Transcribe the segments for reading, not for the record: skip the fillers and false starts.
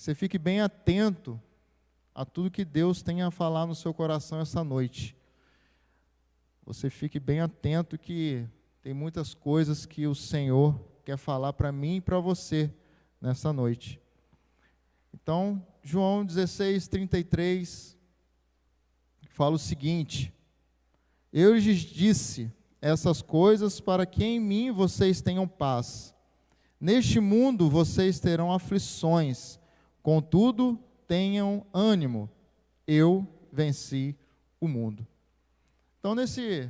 que você fique bem atento a tudo que Deus tem a falar no seu coração essa noite. Você fique bem atento que tem muitas coisas que o Senhor quer falar para mim e para você nessa noite. Então, João 16:33 fala o seguinte: eu lhes disse essas coisas para que em mim vocês tenham paz. Neste mundo vocês terão aflições, contudo, tenham ânimo, eu venci o mundo. Então, nesse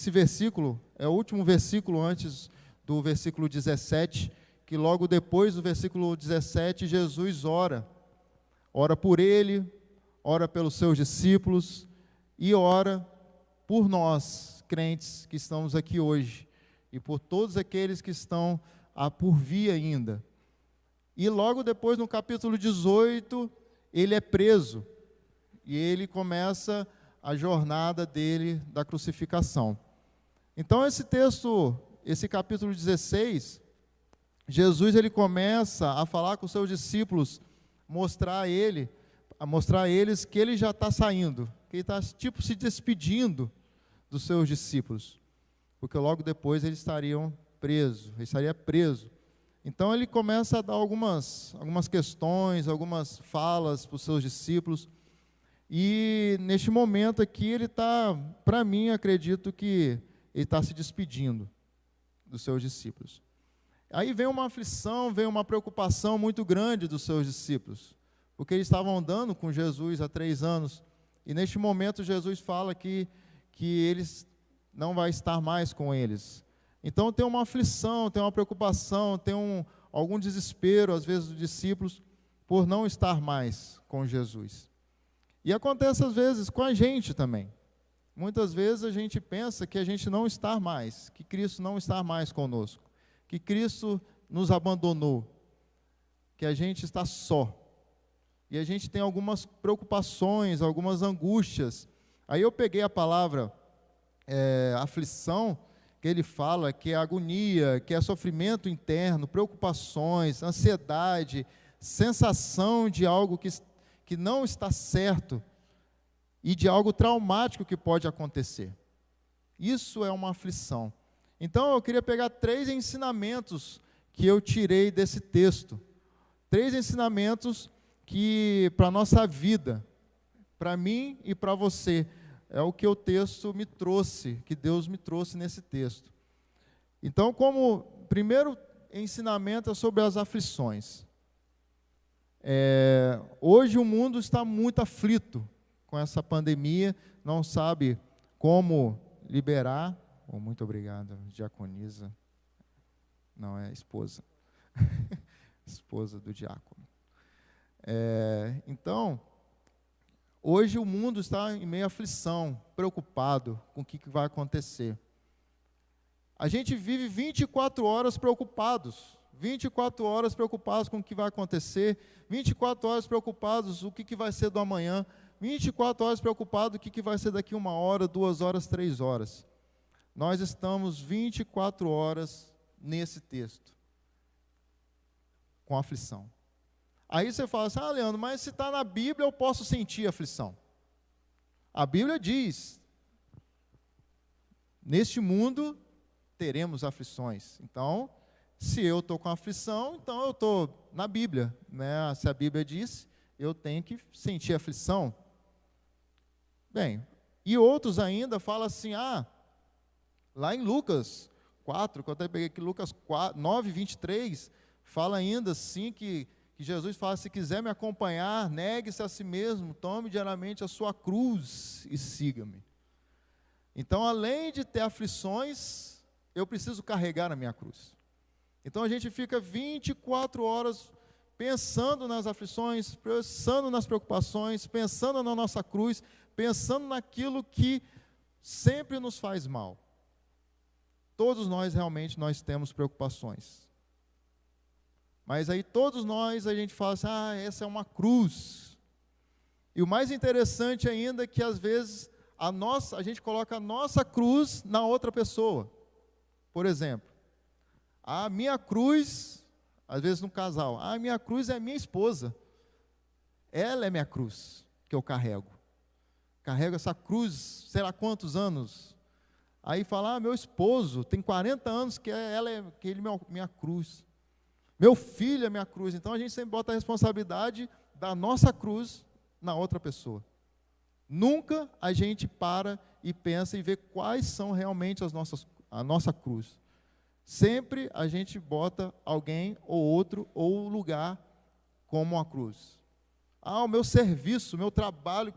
versículo, é o último versículo antes do versículo 17, que logo depois do versículo 17, Jesus ora por ele, ora pelos seus discípulos e ora por nós, crentes que estamos aqui hoje, e por todos aqueles que estão por vir ainda. E logo depois, no capítulo 18, ele é preso, e ele começa a jornada dele da crucificação. Então, esse texto, esse capítulo 16, Jesus ele começa a falar com os seus discípulos, mostrar a eles que ele já está saindo, que ele está tipo se despedindo dos seus discípulos, porque logo depois ele estaria preso. Então ele começa a dar algumas questões, algumas falas para os seus discípulos, e neste momento aqui ele está, para mim, acredito que ele está se despedindo dos seus discípulos. Aí vem uma aflição, vem uma preocupação muito grande dos seus discípulos, porque eles estavam andando com Jesus há 3 anos, e neste momento Jesus fala que eles não vai estar mais com eles. Então tem uma aflição, tem uma preocupação, tem algum desespero, às vezes, dos discípulos, por não estar mais com Jesus. E acontece às vezes com a gente também. Muitas vezes a gente pensa que a gente não está mais, que Cristo não está mais conosco, que Cristo nos abandonou, que a gente está só. E a gente tem algumas preocupações, algumas angústias. Aí eu peguei a palavra aflição, que ele fala que é agonia, que é sofrimento interno, preocupações, ansiedade, sensação de algo que não está certo e de algo traumático que pode acontecer. Isso é uma aflição. Então eu queria pegar 3 ensinamentos que eu tirei desse texto. 3 ensinamentos que para a nossa vida, para mim e para você, é o que o texto me trouxe, que Deus me trouxe nesse texto. Então, como primeiro ensinamento é sobre as aflições. Hoje o mundo está muito aflito com essa pandemia, não sabe como liberar. Muito obrigado, diaconisa. Não, é esposa. Esposa do diácono. Então, hoje o mundo está em meio à aflição, preocupado com o que vai acontecer. A gente vive 24 horas preocupados, 24 horas preocupados com o que vai acontecer, 24 horas preocupados com o que vai ser do amanhã, 24 horas preocupados com o que vai ser daqui 1 hora, 2 horas, 3 horas. Nós estamos 24 horas nesse texto, com aflição. Aí você fala assim, Leandro, mas se está na Bíblia eu posso sentir aflição. A Bíblia diz, neste mundo teremos aflições. Então, se eu estou com aflição, então eu estou na Bíblia, né? Se a Bíblia diz, eu tenho que sentir aflição. Bem, e outros ainda falam assim, lá em Lucas 4, que eu até peguei aqui, Lucas 4, 9, 23, fala ainda assim que Jesus fala, se quiser me acompanhar, negue-se a si mesmo, tome diariamente a sua cruz e siga-me. Então, além de ter aflições, eu preciso carregar a minha cruz. Então, a gente fica 24 horas pensando nas aflições, pensando nas preocupações, pensando na nossa cruz, pensando naquilo que sempre nos faz mal. Todos nós realmente temos preocupações. Mas aí todos nós, a gente fala assim, essa é uma cruz. E o mais interessante ainda é que às vezes a gente coloca a nossa cruz na outra pessoa. Por exemplo, a minha cruz, Às vezes no casal, minha cruz é a minha esposa. Ela é minha cruz que eu carrego. Carrego essa cruz, sei lá quantos anos. Aí fala, meu esposo tem 40 anos que ele é minha cruz. Meu filho é minha cruz. Então a gente sempre bota a responsabilidade da nossa cruz na outra pessoa. Nunca a gente para e pensa e vê quais são realmente a nossa cruz. Sempre a gente bota alguém ou outro ou lugar como a cruz. O meu serviço, o meu trabalho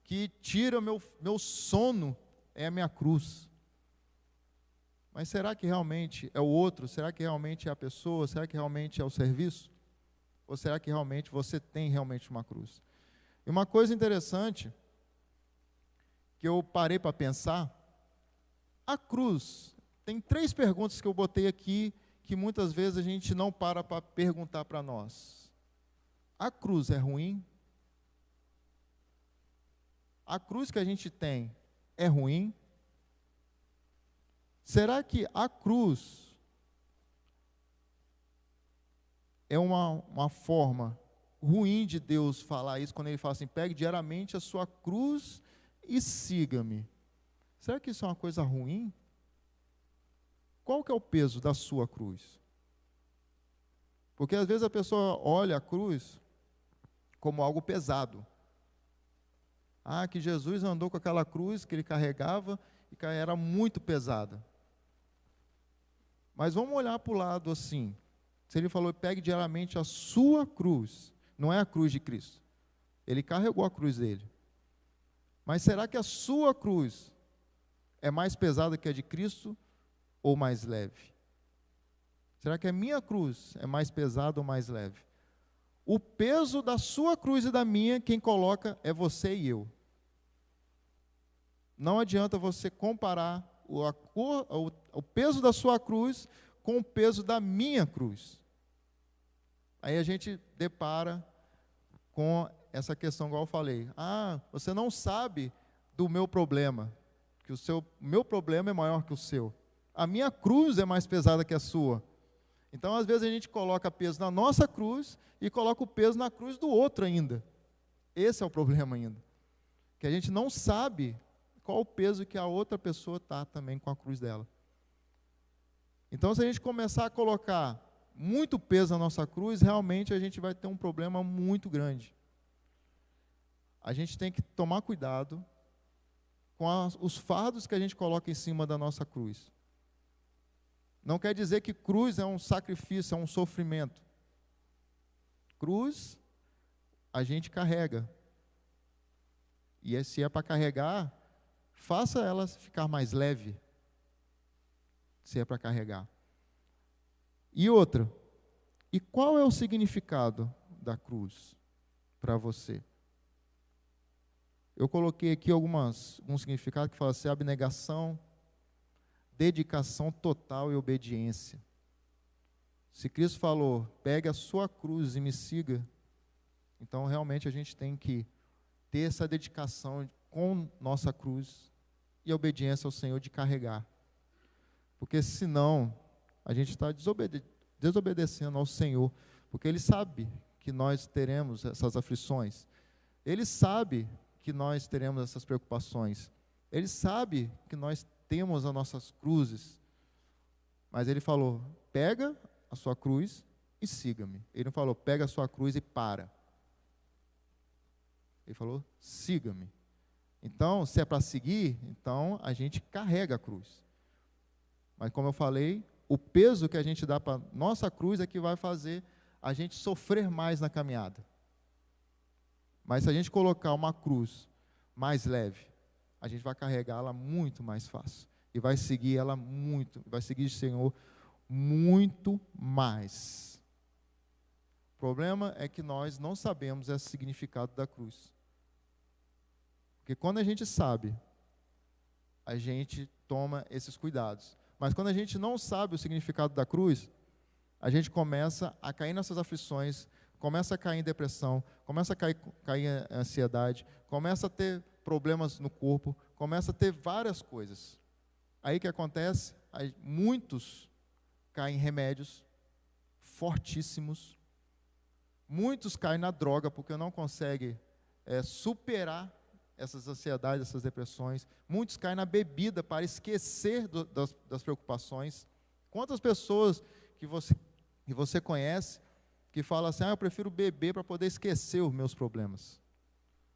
que tira meu sono é a minha cruz. Mas será que realmente é o outro? Será que realmente é a pessoa? Será que realmente é o serviço? Ou será que realmente você tem realmente uma cruz? E uma coisa interessante que eu parei para pensar, a cruz, tem 3 perguntas que eu botei aqui que muitas vezes a gente não para perguntar para nós. A cruz é ruim? A cruz que a gente tem é ruim? Será que a cruz é uma forma ruim de Deus falar isso, quando Ele fala assim, pegue diariamente a sua cruz e siga-me? Será que isso é uma coisa ruim? Qual que é o peso da sua cruz? Porque às vezes a pessoa olha a cruz como algo pesado. Que Jesus andou com aquela cruz que Ele carregava e que era muito pesada. Mas vamos olhar para o lado assim. Se Ele falou, pegue diariamente a sua cruz, não é a cruz de Cristo. Ele carregou a cruz dele. Mas será que a sua cruz é mais pesada que a de Cristo ou mais leve? Será que a minha cruz é mais pesada ou mais leve? O peso da sua cruz e da minha, quem coloca é você e eu. Não adianta você comparar o peso da sua cruz com o peso da minha cruz. Aí a gente depara com essa questão, igual eu falei. Você não sabe do meu problema, que o meu problema é maior que o seu. A minha cruz é mais pesada que a sua. Então, às vezes, a gente coloca peso na nossa cruz e coloca o peso na cruz do outro ainda. Esse é o problema ainda. Que a gente não sabe qual o peso que a outra pessoa está também com a cruz dela. Então, se a gente começar a colocar muito peso na nossa cruz, realmente a gente vai ter um problema muito grande. A gente tem que tomar cuidado com os fardos que a gente coloca em cima da nossa cruz. Não quer dizer que cruz é um sacrifício, é um sofrimento. Cruz, a gente carrega. E se é para carregar, faça ela ficar mais leve. Se é para carregar. E outra, e qual é o significado da cruz para você? Eu coloquei aqui alguns significados que falam assim, abnegação, dedicação total e obediência. Se Cristo falou, pegue a sua cruz e me siga, então realmente a gente tem que ter essa dedicação com nossa cruz e a obediência ao Senhor de carregar. Porque senão a gente está desobedecendo ao Senhor, porque Ele sabe que nós teremos essas aflições, Ele sabe que nós teremos essas preocupações, Ele sabe que nós temos as nossas cruzes, mas Ele falou, pega a sua cruz e siga-me. Ele não falou, pega a sua cruz e para. Ele falou, siga-me. Então, se é para seguir, então a gente carrega a cruz. Mas como eu falei, o peso que a gente dá para nossa cruz é que vai fazer a gente sofrer mais na caminhada. Mas se a gente colocar uma cruz mais leve, a gente vai carregá-la muito mais fácil. E vai seguir ela vai seguir o Senhor muito mais. O problema é que nós não sabemos esse significado da cruz. Porque quando a gente sabe, a gente toma esses cuidados. Mas quando a gente não sabe o significado da cruz, a gente começa a cair nessas aflições, começa a cair em depressão, começa a cair em ansiedade, começa a ter problemas no corpo, começa a ter várias coisas. Aí o que acontece? Muitos caem em remédios, fortíssimos. Muitos caem na droga porque não conseguem superar essas ansiedades, essas depressões. Muitos caem na bebida para esquecer das preocupações. Quantas pessoas que você conhece que falam assim, eu prefiro beber para poder esquecer os meus problemas.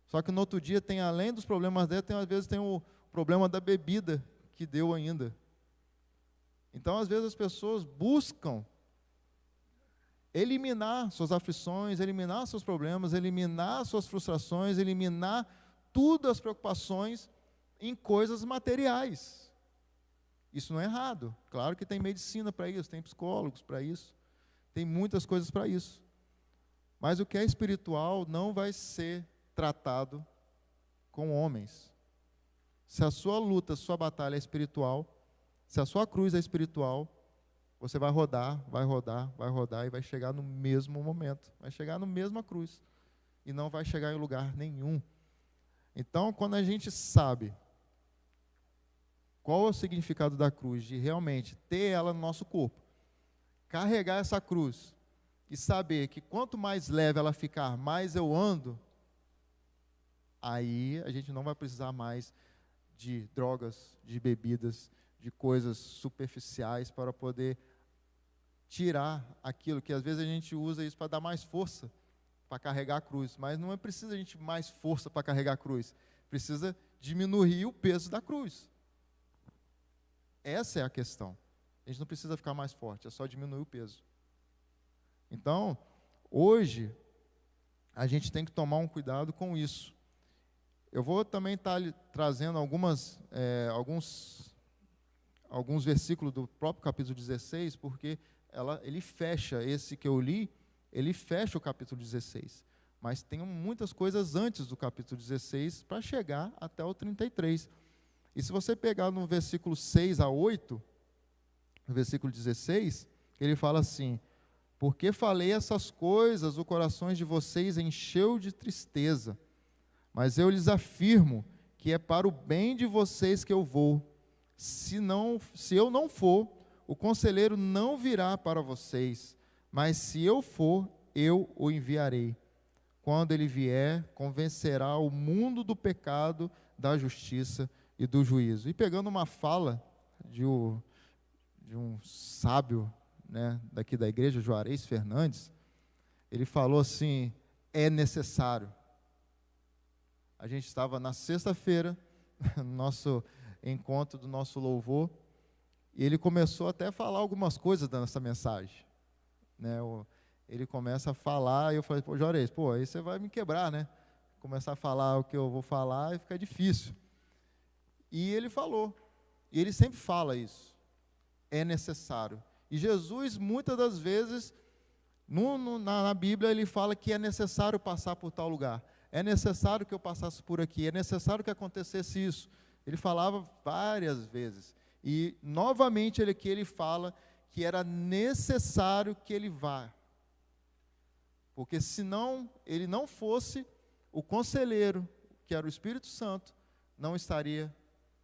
Só que no outro dia tem, além dos problemas dela, às vezes tem o problema da bebida que deu ainda. Então, às vezes as pessoas buscam eliminar suas aflições, eliminar seus problemas, eliminar suas frustrações, eliminar tudo as preocupações em coisas materiais. Isso não é errado. Claro que tem medicina para isso, tem psicólogos para isso, tem muitas coisas para isso. Mas o que é espiritual não vai ser tratado com homens. Se a sua luta, a sua batalha é espiritual, se a sua cruz é espiritual, você vai rodar e vai chegar no mesmo momento, vai chegar na mesma cruz e não vai chegar em lugar nenhum. Então, quando a gente sabe qual é o significado da cruz, de realmente ter ela no nosso corpo, carregar essa cruz e saber que quanto mais leve ela ficar, mais eu ando, aí a gente não vai precisar mais de drogas, de bebidas, de coisas superficiais para poder tirar aquilo que às vezes a gente usa isso para dar mais força para carregar a cruz, mas não é preciso a gente mais força para carregar a cruz, precisa diminuir o peso da cruz. Essa é a questão. A gente não precisa ficar mais forte, é só diminuir o peso. Então, hoje a gente tem que tomar um cuidado com isso. Eu vou também estar trazendo alguns versículos do próprio capítulo 16, porque ele fecha, esse que eu li, ele fecha o capítulo 16. Mas tem muitas coisas antes do capítulo 16 para chegar até o 33. E se você pegar no versículo 6 a 8, no versículo 16, ele fala assim: porque falei essas coisas, o coração de vocês encheu de tristeza. Mas eu lhes afirmo que é para o bem de vocês que eu vou. Se eu não for, o conselheiro não virá para vocês. Mas se eu for, eu o enviarei. Quando ele vier, convencerá o mundo do pecado, da justiça e do juízo. E pegando uma fala de um sábio, né, daqui da igreja, Juarez Fernandes, ele falou assim: é necessário. A gente estava na sexta-feira, no nosso encontro do nosso louvor, e ele começou até a falar algumas coisas dessa mensagem, né? Ele começa a falar, e eu falei, Juarez, aí você vai me quebrar, né? Começar a falar o que eu vou falar e fica difícil. E ele falou, e ele sempre fala isso, é necessário. E Jesus, muitas das vezes, na Bíblia, ele fala que é necessário passar por tal lugar. É necessário que eu passasse por aqui, é necessário que acontecesse isso. Ele falava várias vezes. E, novamente, ele fala que era necessário que ele vá. Porque, senão, ele não fosse, o conselheiro, que era o Espírito Santo, não estaria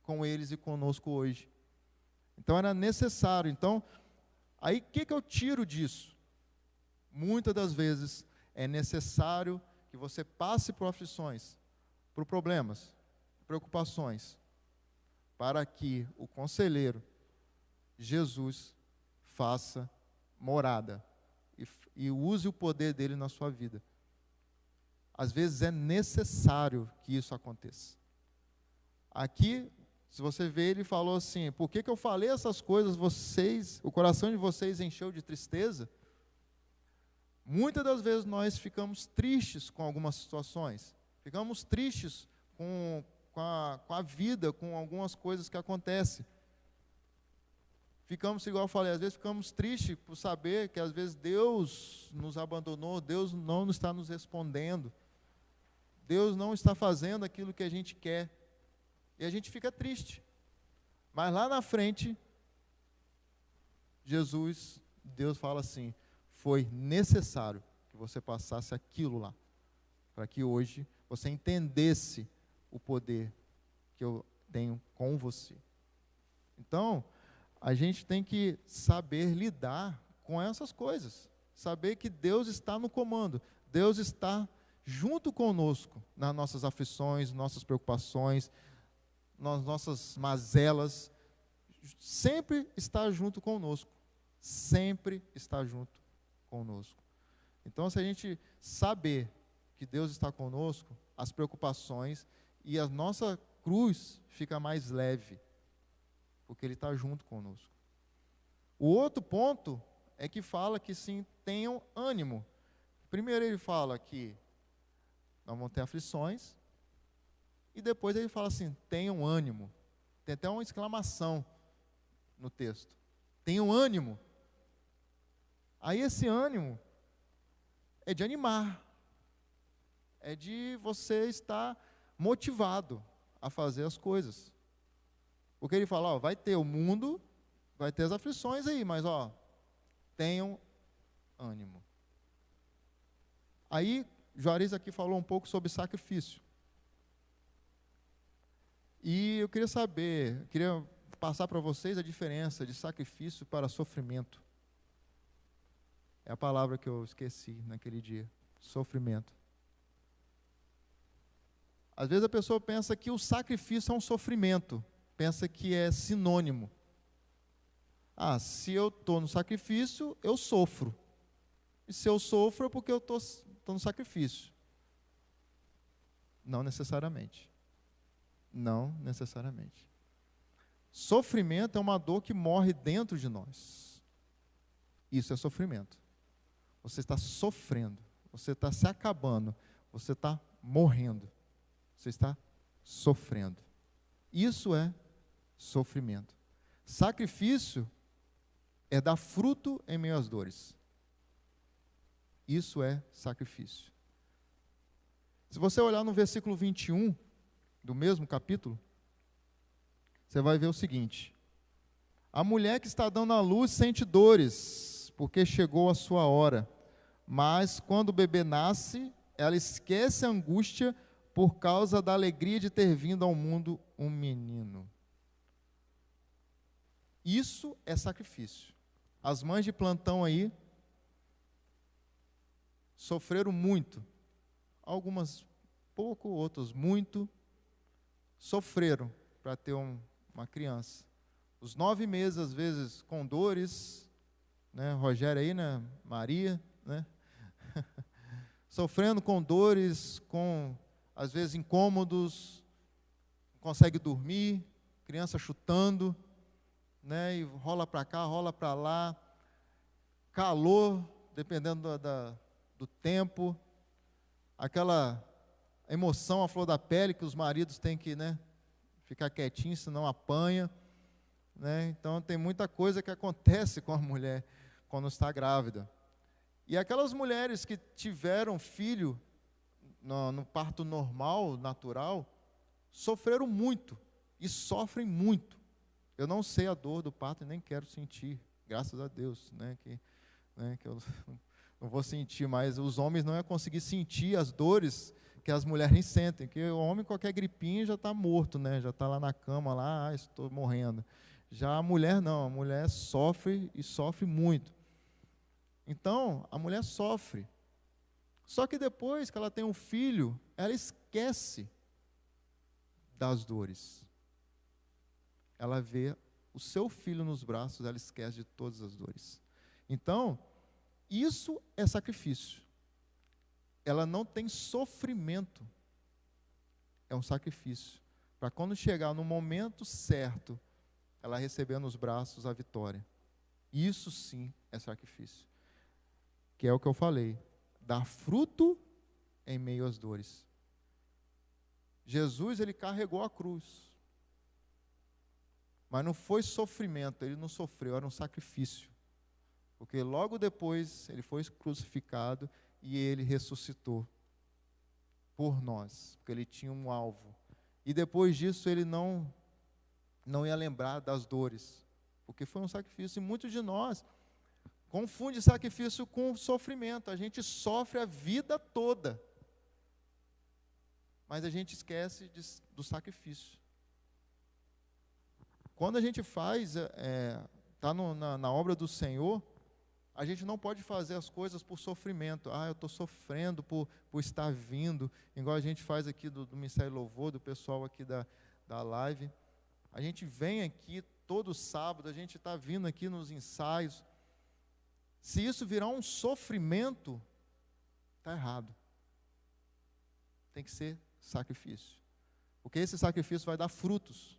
com eles e conosco hoje. Então, era necessário. Então, aí, o que eu tiro disso? Muitas das vezes, é necessário que você passe por aflições, por problemas, preocupações, para que o conselheiro, Jesus, faça morada e use o poder dele na sua vida. Às vezes é necessário que isso aconteça. Aqui, se você ver, ele falou assim: por que eu falei essas coisas, o coração de vocês encheu de tristeza? Muitas das vezes nós ficamos tristes com algumas situações, ficamos tristes com a vida, com algumas coisas que acontecem. Ficamos, igual eu falei, às vezes ficamos tristes por saber que às vezes Deus nos abandonou, Deus não está nos respondendo, Deus não está fazendo aquilo que a gente quer, e a gente fica triste. Mas lá na frente, Deus fala assim: foi necessário que você passasse aquilo lá, para que hoje você entendesse o poder que eu tenho com você. Então, a gente tem que saber lidar com essas coisas. saber que Deus está no comando, Deus está junto conosco nas nossas aflições, nossas preocupações, nas nossas mazelas, sempre está junto conosco, sempre está junto conosco. Então, se a gente saber que Deus está conosco, as preocupações e a nossa cruz fica mais leve, porque Ele está junto conosco. O outro ponto é que fala que sim, tenham ânimo. Primeiro ele fala que nós vamos ter aflições, e depois ele fala assim, tenham ânimo. Tem até uma exclamação no texto. Tenham ânimo. Aí esse ânimo é de animar, é de você estar motivado a fazer as coisas. Porque ele fala, ó, vai ter o mundo, vai ter as aflições aí, mas ó, tenham ânimo. Aí, Juarez aqui falou um pouco sobre sacrifício. E eu queria saber, queria passar para vocês a diferença de sacrifício para sofrimento. É a palavra que eu esqueci naquele dia, sofrimento. Às vezes a pessoa pensa que o sacrifício é um sofrimento, pensa que é sinônimo. Ah, se eu estou no sacrifício, eu sofro. E se eu sofro é porque eu estou no sacrifício. Não necessariamente. Não necessariamente. Sofrimento é uma dor que morre dentro de nós. Isso é sofrimento. Você está sofrendo, você está se acabando, você está morrendo, você está sofrendo. Isso é sofrimento. Sacrifício é dar fruto em meio às dores. Isso é sacrifício. Se você olhar no versículo 21 do mesmo capítulo, você vai ver o seguinte: a mulher que está dando à luz sente dores, porque chegou a sua hora, mas quando o bebê nasce, ela esquece a angústia por causa da alegria de ter vindo ao mundo um menino. Isso é sacrifício. As mães de plantão aí sofreram muito, algumas pouco, outras muito, sofreram para ter uma criança. Os 9 meses, às vezes, com dores, né? Rogério aí, né? Maria, né? Sofrendo com dores, com, às vezes, incômodos, não consegue dormir, criança chutando, né? E rola para cá, rola para lá, calor, dependendo do tempo, aquela emoção à flor da pele que os maridos têm que, né, ficar quietinhos, senão apanha, né? Então tem muita coisa que acontece com a mulher quando está grávida. E aquelas mulheres que tiveram filho no parto normal, natural, sofreram muito e sofrem muito. Eu não sei a dor do parto e nem quero sentir, graças a Deus, né, que eu não vou sentir, mas os homens não iam conseguir sentir as dores que as mulheres sentem, que o homem, qualquer gripinha, já está morto, né, já está lá na cama, lá, estou morrendo. Já a mulher não, a mulher sofre e sofre muito. Então, a mulher sofre. Só que depois que ela tem um filho, ela esquece das dores. Ela vê o seu filho nos braços, ela esquece de todas as dores. Então, isso é sacrifício. Ela não tem sofrimento. É um sacrifício. Para quando chegar no momento certo, ela receber nos braços a vitória. Isso sim é sacrifício. Que é o que eu falei. Dar fruto em meio às dores. Jesus, ele carregou a cruz. Mas não foi sofrimento, ele não sofreu, era um sacrifício. Porque logo depois ele foi crucificado e ele ressuscitou por nós, porque ele tinha um alvo. E depois disso ele não ia lembrar das dores, porque foi um sacrifício. E muitos de nós confundem sacrifício com sofrimento. A gente sofre a vida toda, mas a gente esquece do sacrifício. Quando a gente faz, está na obra do Senhor, A gente não pode fazer as coisas por sofrimento. Ah, eu estou sofrendo por estar vindo, igual a gente faz aqui do Ministério Louvor, do pessoal aqui da live. A gente vem aqui todo sábado, a gente está vindo aqui nos ensaios. Se isso virar um sofrimento, está errado. Tem que ser sacrifício. Porque esse sacrifício vai dar frutos.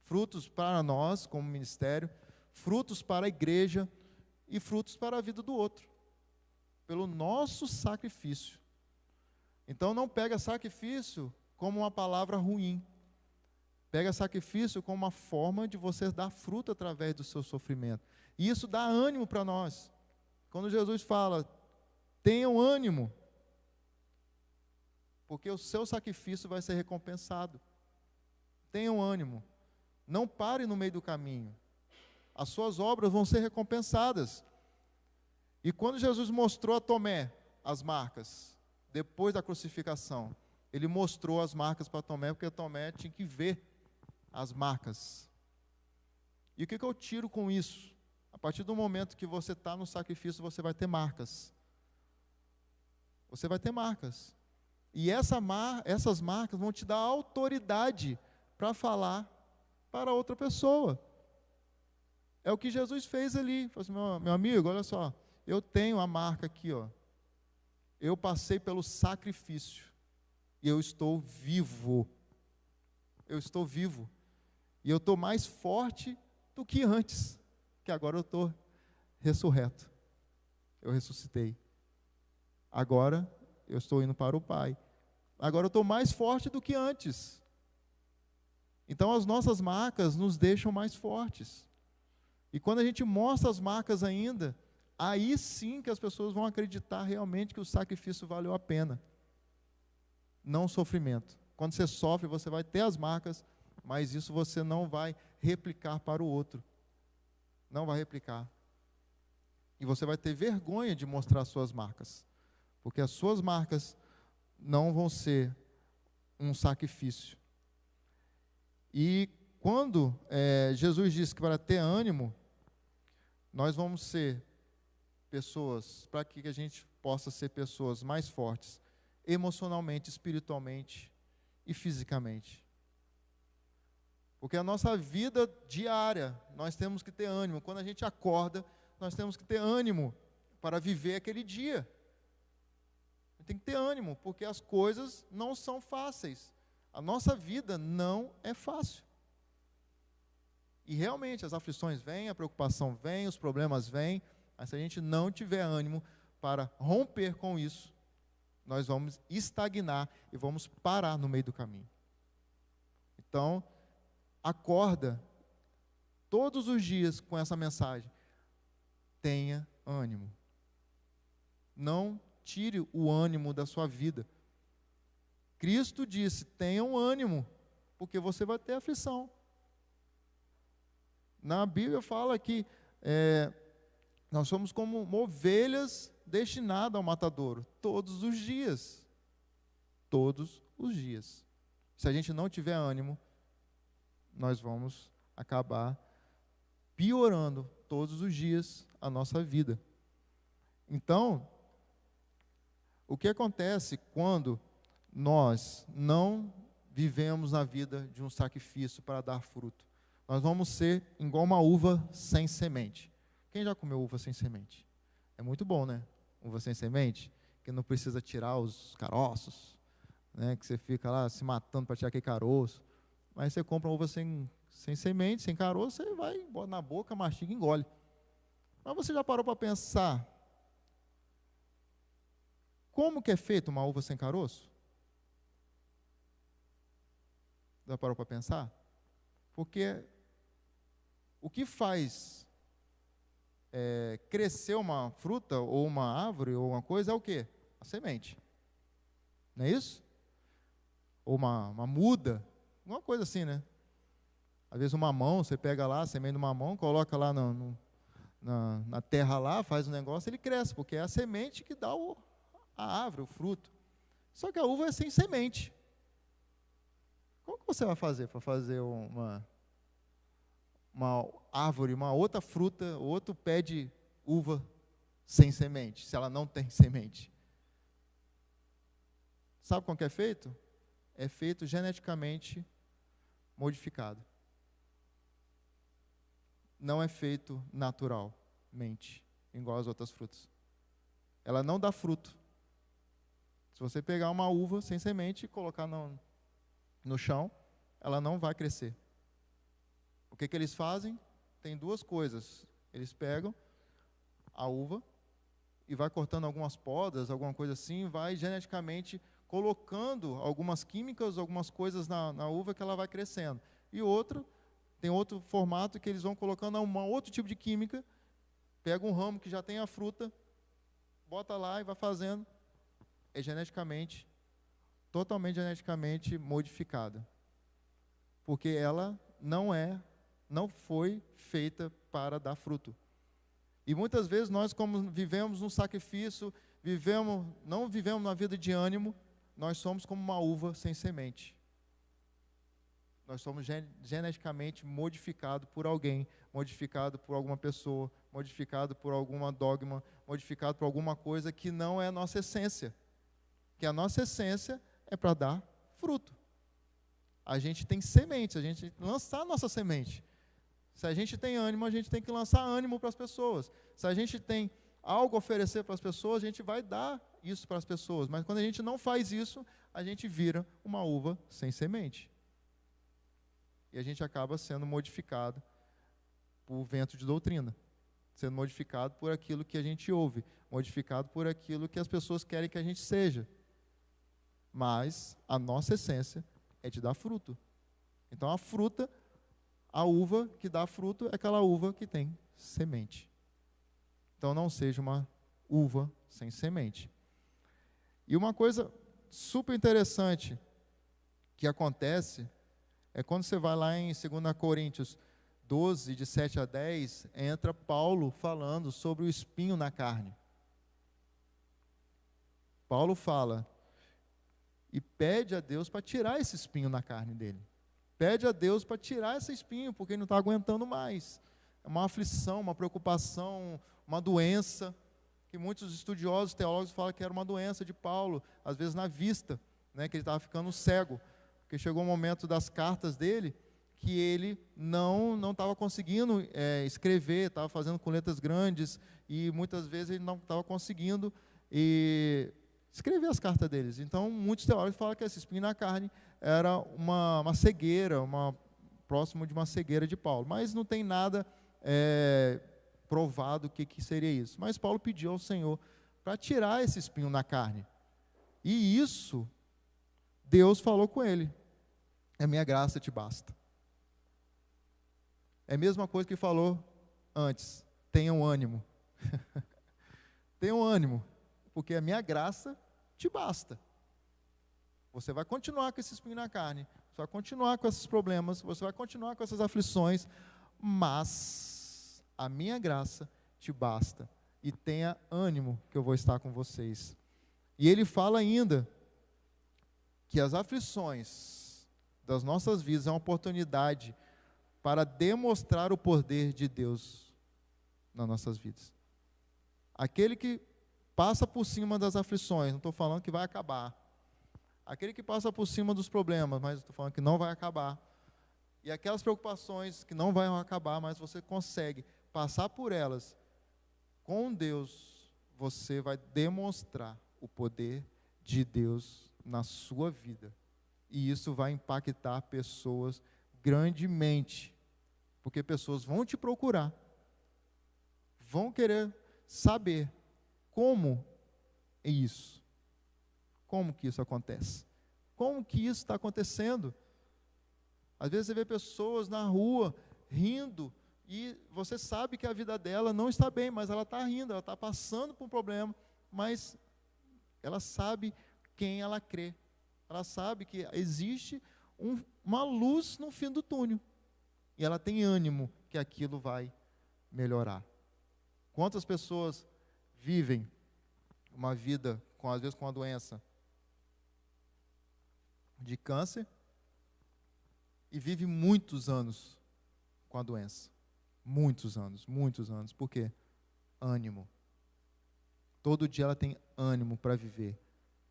Frutos para nós, como ministério, frutos para a igreja e frutos para a vida do outro. Pelo nosso sacrifício. Então não pega sacrifício como uma palavra ruim. Pega sacrifício como uma forma de você dar fruto através do seu sofrimento. E isso dá ânimo para nós. Quando Jesus fala, tenham ânimo, porque o seu sacrifício vai ser recompensado. Tenham ânimo. Não pare no meio do caminho. As suas obras vão ser recompensadas. E quando Jesus mostrou a Tomé as marcas, depois da crucificação, ele mostrou as marcas para Tomé, porque Tomé tinha que ver as marcas. E o que eu tiro com isso? A partir do momento que você está no sacrifício, você vai ter marcas. Você vai ter marcas. E essas marcas vão te dar autoridade para falar para outra pessoa. É o que Jesus fez ali. Falou assim, meu amigo, olha só, eu tenho a marca aqui, ó. Eu passei pelo sacrifício. E eu estou vivo. Eu estou vivo. E eu estou mais forte do que antes. Que agora eu estou ressurreto. Eu ressuscitei. Agora eu estou indo para o Pai. Agora eu estou mais forte do que antes. Então as nossas marcas nos deixam mais fortes. E quando a gente mostra as marcas ainda, aí sim que as pessoas vão acreditar realmente que o sacrifício valeu a pena. Não o sofrimento. Quando você sofre, você vai ter as marcas, mas isso você não vai replicar para o outro. Não vai replicar. E você vai ter vergonha de mostrar as suas marcas. Porque as suas marcas não vão ser um sacrifício. E quando Jesus disse que para ter ânimo, nós vamos ser pessoas, para que a gente possa ser pessoas mais fortes, emocionalmente, espiritualmente e fisicamente. Porque a nossa vida diária, nós temos que ter ânimo. Quando a gente acorda, nós temos que ter ânimo para viver aquele dia. Tem que ter ânimo, porque as coisas não são fáceis. A nossa vida não é fácil. E realmente as aflições vêm, a preocupação vem, os problemas vêm, mas se a gente não tiver ânimo para romper com isso, nós vamos estagnar e vamos parar no meio do caminho. Então, acorda todos os dias com essa mensagem. Tenha ânimo. Não tire o ânimo da sua vida. Cristo disse, tenham ânimo, porque você vai ter aflição. Na Bíblia fala que nós somos como ovelhas destinadas ao matadouro, todos os dias. Todos os dias. Se a gente não tiver ânimo, nós vamos acabar piorando todos os dias a nossa vida. Então, o que acontece quando nós não vivemos na vida de um sacrifício para dar fruto? Nós vamos ser igual uma uva sem semente. Quem já comeu uva sem semente? É muito bom, né? Uva sem semente, que não precisa tirar os caroços, né? Que você fica lá se matando para tirar aquele caroço. Mas você compra uma uva sem semente, sem caroço, você vai, bota na boca, mastiga e engole. Mas você já parou para pensar como que é feita uma uva sem caroço? Já parou para pensar? Porque o que faz crescer uma fruta, ou uma árvore, ou uma coisa, é o quê? A semente. Não é isso? Ou uma muda, uma coisa assim, né? Às vezes um mamão, você pega lá a semente do mamão, coloca lá na terra lá, faz um negócio, ele cresce, porque é a semente que dá a árvore, o fruto. Só que a uva é sem semente. Como que você vai fazer para fazer uma árvore, uma outra fruta, outro pé de uva sem semente, se ela não tem semente? Sabe como que é feito? É feito geneticamente modificado. Não é feito naturalmente, igual as outras frutas. Ela não dá fruto. Se você pegar uma uva sem semente e colocar no chão, ela não vai crescer. O que eles fazem? Tem duas coisas. Eles pegam a uva e vai cortando algumas podas, alguma coisa assim, vai geneticamente colocando algumas químicas, algumas coisas na uva que ela vai crescendo. E tem outro formato que eles vão colocando outro tipo de química, pega um ramo que já tem a fruta, bota lá e vai fazendo. É geneticamente, totalmente geneticamente modificada. Porque ela não foi feita para dar fruto. E muitas vezes nós, como vivemos um sacrifício, não vivemos uma vida de ânimo, nós somos como uma uva sem semente. Nós somos geneticamente modificados por alguém, modificado por alguma pessoa, modificado por alguma dogma, modificado por alguma coisa que não é a nossa essência. Que a nossa essência é para dar fruto. A gente tem semente, a gente tem que lançar a nossa semente. Se a gente tem ânimo, a gente tem que lançar ânimo para as pessoas. Se a gente tem algo a oferecer para as pessoas, a gente vai dar isso para as pessoas. Mas quando a gente não faz isso, a gente vira uma uva sem semente. E a gente acaba sendo modificado por vento de doutrina. Sendo modificado por aquilo que a gente ouve. Modificado por aquilo que as pessoas querem que a gente seja. Mas a nossa essência é de dar fruto. Então a uva que dá fruto é aquela uva que tem semente. Então não seja uma uva sem semente. E uma coisa super interessante que acontece é quando você vai lá em 2 Coríntios 12, de 7 a 10, entra Paulo falando sobre o espinho na carne. Paulo fala e pede a Deus para tirar esse espinho na carne dele. Pede a Deus para tirar esse espinho, porque ele não está aguentando mais. É uma aflição, uma preocupação, uma doença, que muitos estudiosos, teólogos falam que era uma doença de Paulo, às vezes na vista, né, que ele estava ficando cego, porque chegou um momento das cartas dele, que ele não estava conseguindo escrever, estava fazendo com letras grandes, e muitas vezes ele não estava conseguindo escrever as cartas deles. Então, muitos teólogos falam que esse espinho na carne era uma cegueira, próximo de uma cegueira de Paulo. Mas não tem nada provado o que seria isso. Mas Paulo pediu ao Senhor para tirar esse espinho na carne. E isso, Deus falou com ele. A minha graça te basta. É a mesma coisa que falou antes. Tenham ânimo. Tenham ânimo, porque a minha graça te basta. Você vai continuar com esse espinho na carne, você vai continuar com esses problemas, você vai continuar com essas aflições, mas a minha graça te basta. E tenha ânimo que eu vou estar com vocês. E ele fala ainda que as aflições das nossas vidas é uma oportunidade para demonstrar o poder de Deus nas nossas vidas. Aquele que passa por cima das aflições, não estou falando que vai acabar. Aquele que passa por cima dos problemas, mas estou falando que não vai acabar. E aquelas preocupações que não vão acabar, mas você consegue passar por elas, com Deus, você vai demonstrar o poder de Deus na sua vida. E isso vai impactar pessoas grandemente, porque pessoas vão te procurar, vão querer saber como é isso. Como que isso acontece? Como que isso está acontecendo? Às vezes você vê pessoas na rua rindo e você sabe que a vida dela não está bem, mas ela está rindo, ela está passando por um problema, mas ela sabe quem ela crê. Ela sabe que existe uma luz no fim do túnel. E ela tem ânimo que aquilo vai melhorar. Quantas pessoas vivem uma vida, às vezes com uma doença de câncer, e vive muitos anos com a doença. Muitos anos. Por quê? Ânimo. todo dia ela tem ânimo para viver,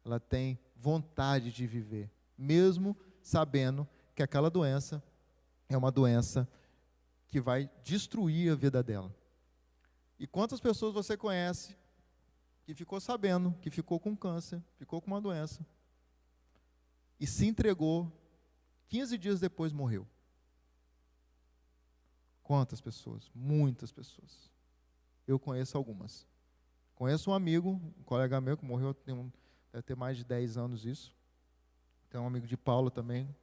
ela tem vontade de viver, mesmo sabendo que aquela doença é uma doença que vai destruir a vida dela. E quantas pessoas você conhece que ficou sabendo que ficou com câncer, ficou com uma doença, e se entregou, 15 dias depois morreu? Quantas pessoas? Muitas pessoas. Eu conheço algumas. Conheço um amigo, um colega meu que morreu, deve ter mais de 10 anos isso. Tem um amigo de Paulo também.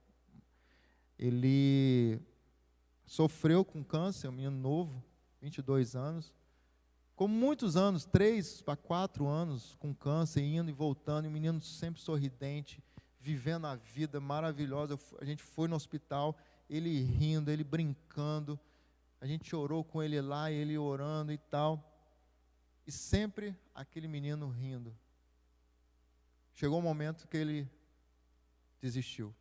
Ele sofreu com câncer, um menino novo, 22 anos. Com muitos anos, 3 a 4 anos com câncer, indo e voltando, e um menino sempre sorridente, vivendo a vida maravilhosa. A gente foi no hospital, ele rindo, ele brincando. A gente orou com ele lá, ele orando e tal. E sempre aquele menino rindo. Chegou um momento que ele desistiu.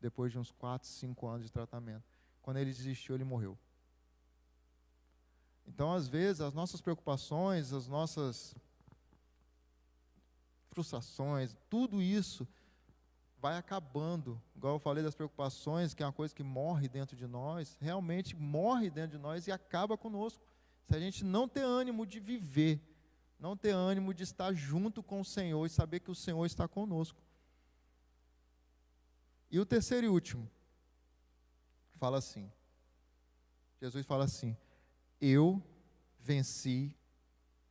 Depois de uns 4, 5 anos de tratamento. Quando ele desistiu, ele morreu. Então, às vezes, as nossas preocupações, as nossas frustrações, tudo isso vai acabando. Igual eu falei das preocupações, que é uma coisa que morre dentro de nós, realmente morre dentro de nós e acaba conosco. Se a gente não ter ânimo de viver, não ter ânimo de estar junto com o Senhor e saber que o Senhor está conosco. E o terceiro e último, fala assim, Jesus fala assim: eu venci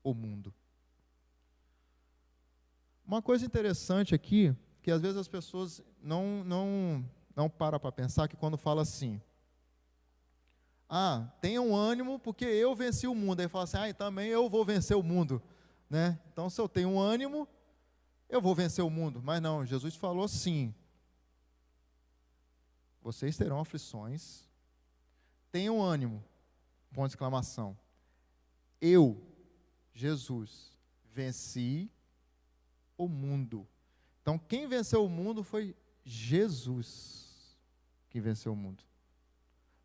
o mundo. Uma coisa interessante aqui, que às vezes as pessoas não param para pensar, que quando fala assim, tenham ânimo porque eu venci o mundo. Aí fala assim, também eu vou vencer o mundo, né? Então, se eu tenho ânimo, eu vou vencer o mundo. Mas não, Jesus falou sim. Vocês terão aflições, tenham ânimo, ponto de exclamação. Eu, Jesus, venci o mundo. Então, quem venceu o mundo foi Jesus que venceu o mundo.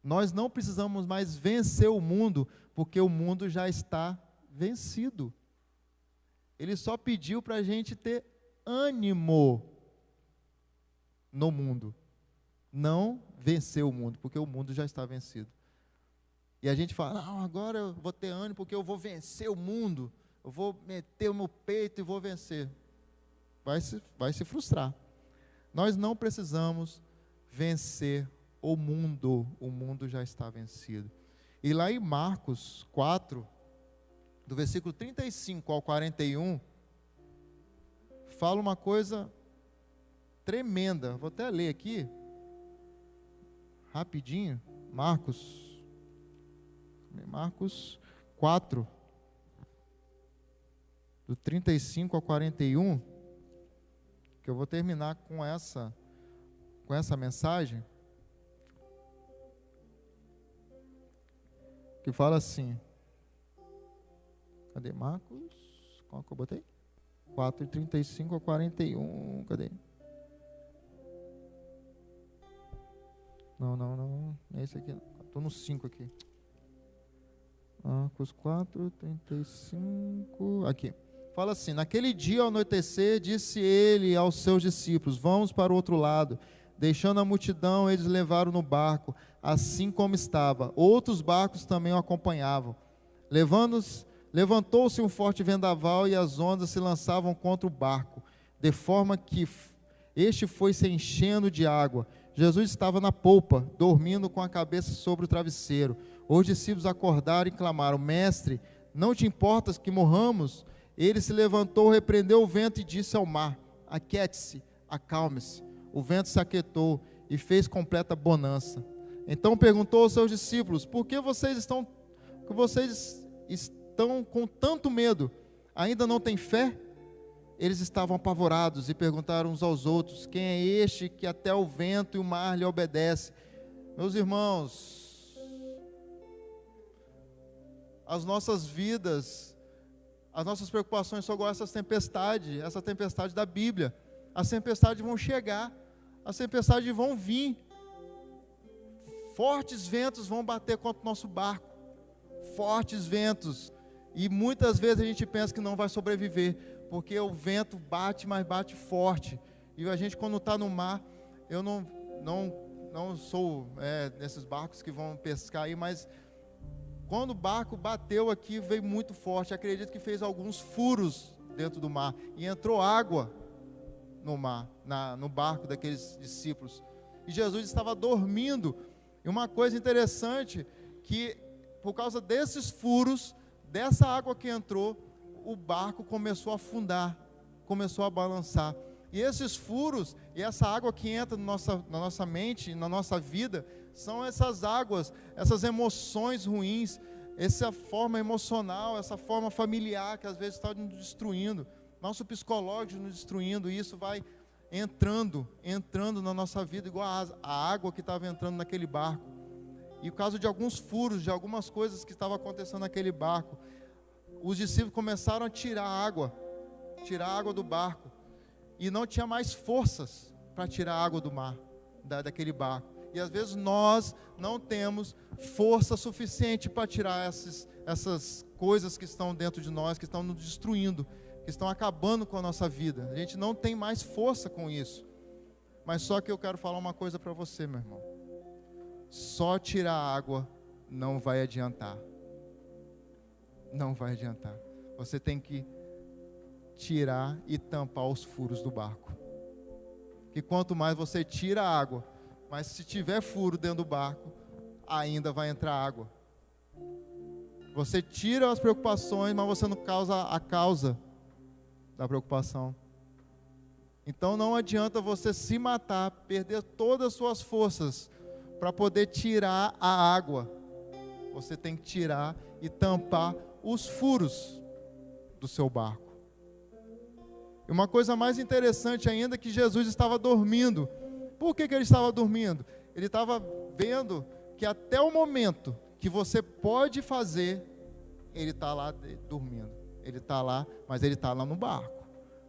Nós não precisamos mais vencer o mundo, porque o mundo já está vencido. Ele só pediu para a gente ter ânimo no mundo. Não vencer o mundo, porque o mundo já está vencido. E a gente fala, agora eu vou ter ânimo porque eu vou vencer o mundo. Eu vou meter o meu peito e vou vencer. Vai se frustrar. Nós não precisamos vencer o mundo já está vencido. E lá em Marcos 4, do versículo 35 ao 41, fala uma coisa tremenda. Vou até ler aqui, rapidinho. Marcos 4, do 35 ao 41, que eu vou terminar com essa mensagem, que fala assim, cadê Marcos? Qual que eu botei? 4, 35 ao 41, cadê? Não, é esse aqui, estou no 5 aqui. Marcos 4, 35, aqui. Fala assim, naquele dia ao anoitecer, disse ele aos seus discípulos, vamos para o outro lado. Deixando a multidão, eles levaram no barco, assim como estava. Outros barcos também o acompanhavam. Levantou-se um forte vendaval e as ondas se lançavam contra o barco, de forma que este foi se enchendo de água. Jesus estava na polpa, dormindo com a cabeça sobre o travesseiro. Os discípulos acordaram e clamaram, mestre, não te importas que morramos? Ele se levantou, repreendeu o vento e disse ao mar, aquiete-se, acalme-se. O vento se aquietou e fez completa bonança. Então perguntou aos seus discípulos, por que vocês estão com tanto medo? Ainda não têm fé? Eles estavam apavorados e perguntaram uns aos outros, quem é este que até o vento e o mar lhe obedece? Meus irmãos, as nossas vidas, as nossas preocupações são igual essa tempestade da Bíblia. As tempestades vão chegar, as tempestades vão vir, fortes ventos vão bater contra o nosso barco, fortes ventos, E muitas vezes a gente pensa que não vai sobreviver, porque o vento bate, mas bate forte. E a gente, quando está no mar, eu não sou nesses barcos que vão pescar aí, mas quando o barco bateu aqui, veio muito forte. Acredito que fez alguns furos dentro do mar e entrou água no mar, no barco daqueles discípulos. E Jesus estava dormindo. E uma coisa interessante, que por causa desses furos, dessa água que entrou, o barco começou a afundar, começou a balançar. E esses furos e essa água que entra na nossa mente, na nossa vida, são essas águas, essas emoções ruins, essa forma emocional, essa forma familiar que às vezes está nos destruindo, nosso psicológico nos destruindo, e isso vai entrando na nossa vida, igual a água que estava entrando naquele barco. E por causa de alguns furos, de algumas coisas que estavam acontecendo naquele barco, os discípulos começaram a tirar a água do barco, e não tinha mais forças para tirar a água do mar, daquele barco. E às vezes nós não temos força suficiente para tirar essas coisas que estão dentro de nós, que estão nos destruindo, que estão acabando com a nossa vida. A gente não tem mais força com isso. Mas só que eu quero falar uma coisa para você, meu irmão. Só tirar a água não vai adiantar. Não vai adiantar. Você tem que tirar e tampar os furos do barco. Que quanto mais você tira a água, mas se tiver furo dentro do barco, ainda vai entrar água. Você tira as preocupações, mas você não causa a causa da preocupação. Então não adianta você se matar, perder todas as suas forças para poder tirar a água. Você tem que tirar e tampar os furos do seu barco. E uma coisa mais interessante ainda é que Jesus estava dormindo. Por que ele estava dormindo? Ele estava vendo que até o momento que você pode fazer, ele está lá dormindo. Ele está lá, mas ele está lá no barco.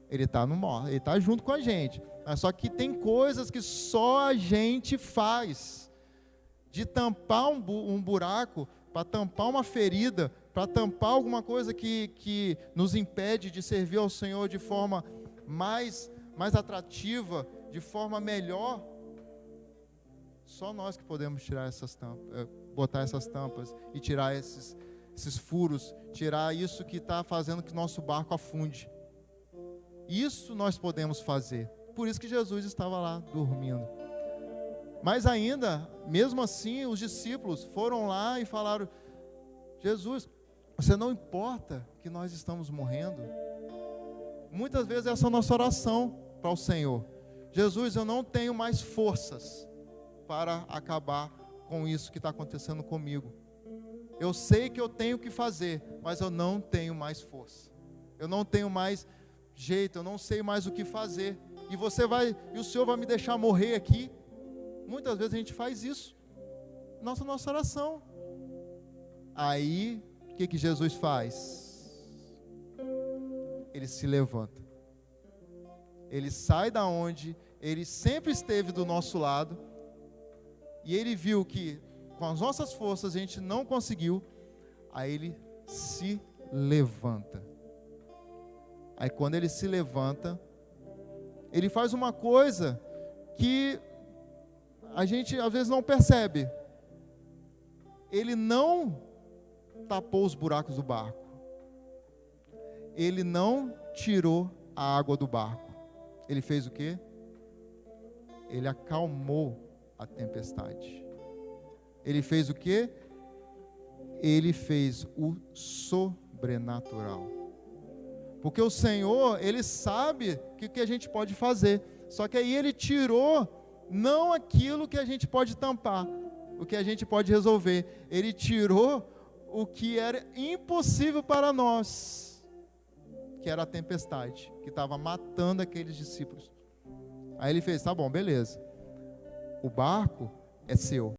Ele está junto com a gente. Mas só que tem coisas que só a gente faz. De tampar um buraco, para tampar uma ferida, para tampar alguma coisa que nos impede de servir ao Senhor de forma mais atrativa, de forma melhor. Só nós que podemos tirar essas tampas, botar essas tampas e tirar esses furos, tirar isso que está fazendo que nosso barco afunde. Isso nós podemos fazer. Por isso que Jesus estava lá dormindo. Mas ainda, mesmo assim, os discípulos foram lá e falaram: Jesus, você não importa que nós estamos morrendo? Muitas vezes essa é a nossa oração para o Senhor. Jesus, eu não tenho mais forças para acabar com isso que está acontecendo comigo. Eu sei que eu tenho que fazer, mas eu não tenho mais força. Eu não tenho mais jeito, eu não sei mais o que fazer. E o Senhor vai me deixar morrer aqui? Muitas vezes a gente faz isso. Nossa oração. Aí, o que Jesus faz? Ele se levanta. Ele sai da onde ele sempre esteve do nosso lado. E ele viu que com as nossas forças a gente não conseguiu. Aí ele se levanta. Aí quando ele se levanta, ele faz uma coisa que a gente às vezes não percebe. Ele não tapou os buracos do barco. Ele não tirou a água do barco. Ele fez o quê? Ele acalmou a tempestade. Ele fez o quê? Ele fez o sobrenatural. Porque o Senhor, Ele sabe o que a gente pode fazer. Só que aí Ele tirou não aquilo que a gente pode tampar, o que a gente pode resolver. Ele tirou o que era impossível para nós, que era a tempestade, que estava matando aqueles discípulos. Aí Ele fez: tá bom, beleza. O barco é seu.